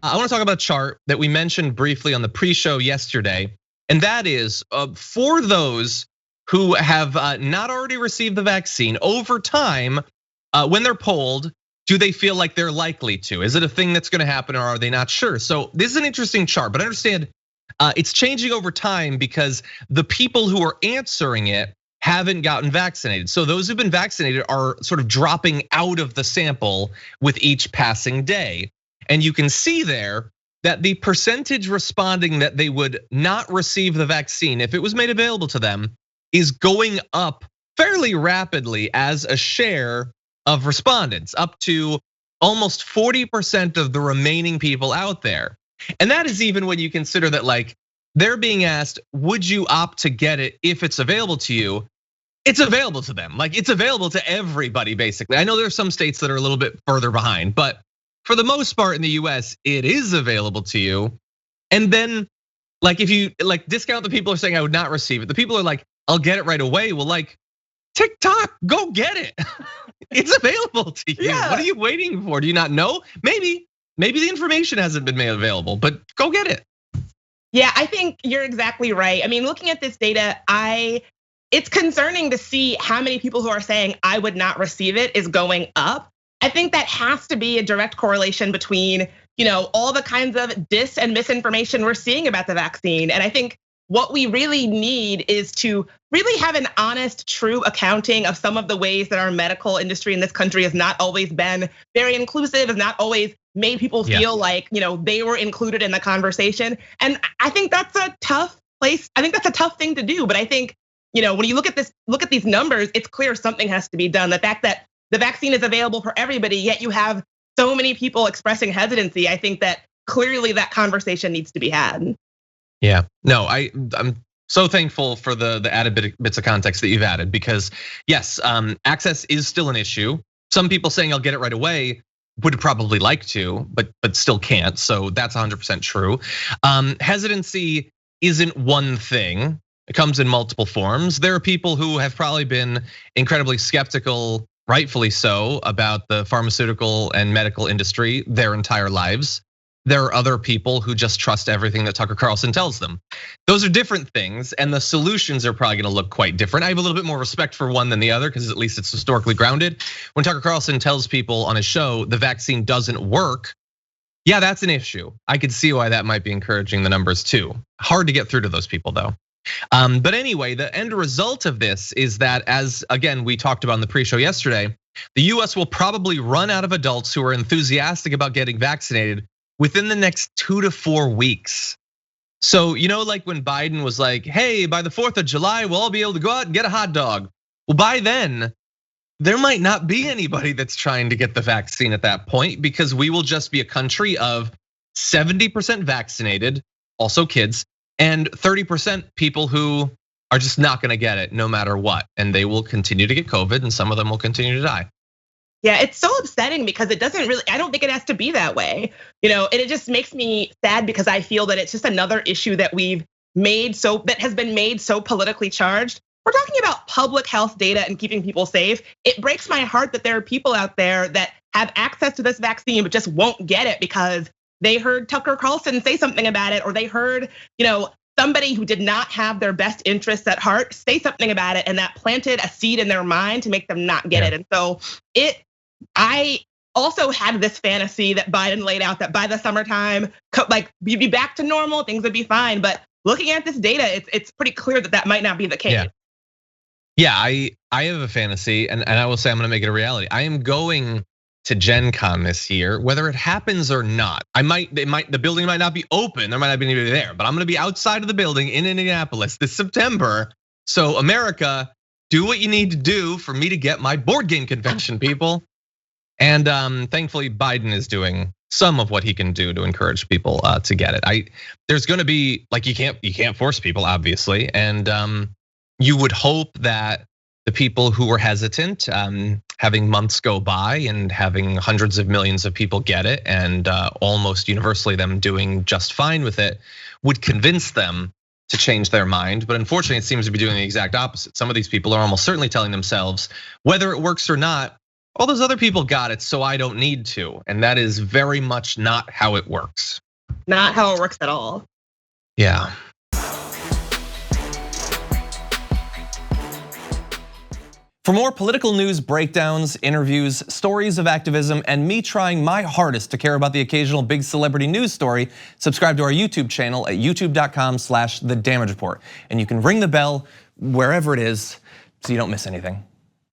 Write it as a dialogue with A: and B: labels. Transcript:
A: I want to talk about a chart that we mentioned briefly on the pre-show yesterday. And that is for those who have not already received the vaccine over time, when they're polled, do they feel like they're likely to? Is it a thing that's gonna happen or are they not sure? So this is an interesting chart, but understand it's changing over time because the people who are answering it haven't gotten vaccinated. So those who've been vaccinated are sort of dropping out of the sample with each passing day. And you can see there that the percentage responding that they would not receive the vaccine if it was made available to them is going up fairly rapidly as a share of respondents, up to almost 40% of the remaining people out there. And that is even when you consider that like they're being asked, would you opt to get it if it's available to you? It's available to them. Like it's available to everybody basically. I know there are some states that are a little bit further behind, but for the most part in the US, it is available to you. And then like if you like discount the people who are saying I would not receive it, the people are like, I'll get it right away. Well, like TikTok, go get it. It's available to you. Yeah. What are you waiting for? Do you not know? Maybe the information hasn't been made available, but go get it.
B: Yeah, I think you're exactly right. I mean, looking at this data, it's concerning to see how many people who are saying I would not receive it is going up. I think that has to be a direct correlation between, all the kinds of dis and misinformation we're seeing about the vaccine. And I think what we really need is to really have an honest, true accounting of some of the ways that our medical industry in this country has not always been very inclusive, has not always made people feel like, they were included in the conversation. And I think that's a tough place. I think that's a tough thing to do. But I think, when you look at these numbers, it's clear something has to be done. The fact that the vaccine is available for everybody, yet you have so many people expressing hesitancy. I think that clearly that conversation needs to be had.
A: Yeah, no, I'm so thankful for the added bits of context that you've added because yes, access is still an issue. Some people saying I'll get it right away would probably like to, but still can't. So that's 100% true. Hesitancy isn't one thing. It comes in multiple forms. There are people who have probably been incredibly skeptical, rightfully so, about the pharmaceutical and medical industry their entire lives. There are other people who just trust everything that Tucker Carlson tells them. Those are different things, and the solutions are probably gonna look quite different. I have a little bit more respect for one than the other, because at least it's historically grounded. When Tucker Carlson tells people on his show the vaccine doesn't work, yeah, that's an issue. I could see why that might be encouraging the numbers too. Hard to get through to those people though. But anyway, the end result of this is that, as again, we talked about in the pre-show yesterday, the US will probably run out of adults who are enthusiastic about getting vaccinated within the next 2 to 4 weeks. So, like when Biden was like, hey, by the 4th of July, we'll all be able to go out and get a hot dog. Well, by then, there might not be anybody that's trying to get the vaccine at that point because we will just be a country of 70% vaccinated, also kids, and 30% people who are just not gonna get it no matter what. And they will continue to get COVID and some of them will continue to die.
B: Yeah, it's so upsetting because it doesn't really, I don't think it has to be that way. And it just makes me sad because I feel that it's just another issue that that has been made so politically charged. We're talking about public health data and keeping people safe. It breaks my heart that there are people out there that have access to this vaccine but just won't get it because they heard Tucker Carlson say something about it, or they heard, somebody who did not have their best interests at heart say something about it, and that planted a seed in their mind to make them not get it. And so I also had this fantasy that Biden laid out that by the summertime, like we'd be back to normal, things would be fine. But looking at this data, it's pretty clear that might not be the case.
A: Yeah, I have a fantasy, and I will say I'm gonna make it a reality. I am going to Gen Con this year, whether it happens or not. The building might not be open, there might not be anybody there, but I'm gonna be outside of the building in Indianapolis this September. So America, do what you need to do for me to get my board game convention, people. And thankfully, Biden is doing some of what he can do to encourage people to get it. There's gonna be, like, you can't force people, obviously, and you would hope that the people who were hesitant, having months go by and having hundreds of millions of people get it, and almost universally them doing just fine with it, would convince them to change their mind. But unfortunately, it seems to be doing the exact opposite. Some of these people are almost certainly telling themselves, whether it works or not, all those other people got it, so I don't need to. And that is very much not how it works.
B: Not how it works at all.
A: Yeah.
C: For more political news breakdowns, interviews, stories of activism, and me trying my hardest to care about the occasional big celebrity news story, subscribe to our YouTube channel at youtube.com/thedamagereport. And you can ring the bell wherever it is so you don't miss anything.